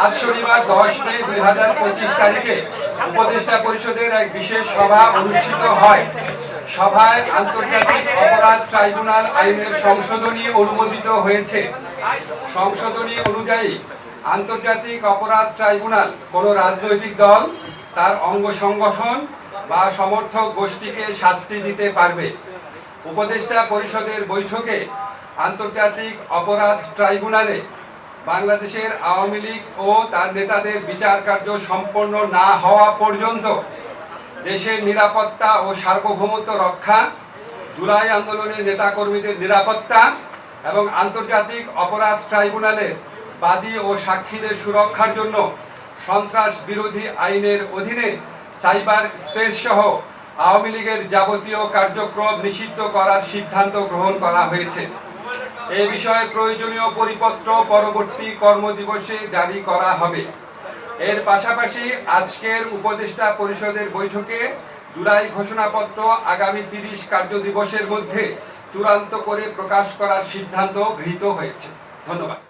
আজ শনিবার 10 মে 2025 তারিখে উপদেষ্টা পরিষদের এক বিশেষ সভা অনুষ্ঠিত হয়। সভায় আন্তর্জাতিক অপরাধ ট্রাইব্যুনাল আইনের সংশোধনী অনুমোদিত হয়েছে। সংশোধনী অনুযায়ী আন্তর্জাতিক অপরাধ ট্রাইব্যুনাল কোনো রাজনৈতিক দল, তার অঙ্গ সংগঠন বা সমর্থক গোষ্ঠীকে শাস্তি দিতে পারবে। উপদেষ্টা পরিষদের বৈঠকে আন্তর্জাতিক অপরাধ ট্রাইব্যুনালে বাংলাদেশের আওয়ামী লীগ ও তার নেতাদের বিচার কার্য সম্পন্ন না হওয়া পর্যন্ত দেশের নিরাপত্তা ও সার্বভৌমত্ব রক্ষা, জুলাই আন্দোলনের নেতাকর্মীদের নিরাপত্তা এবং আন্তর্জাতিক অপরাধ ট্রাইব্যুনালের বাদী ও সাক্ষীদের সুরক্ষার জন্য সন্ত্রাস বিরোধী আইনের অধীনে সাইবার স্পেস সহ আওয়ামী লীগের যাবতীয় কার্যক্রম নিষিদ্ধ করার সিদ্ধান্ত গ্রহণ করা হয়েছে। এ বিষয়ে প্রয়োজনীয় পরিপত্র পরবর্তী কর্মদিবসে জারি করা হবে। এর পাশাপাশি আজকের উপদেষ্টা পরিষদের বৈঠকে জুলাই ঘোষণাপত্র আগামী 30 কার্যদিবসের মধ্যে চূড়ান্ত করে প্রকাশ করার সিদ্ধান্ত গৃহীত হয়েছে। ধন্যবাদ।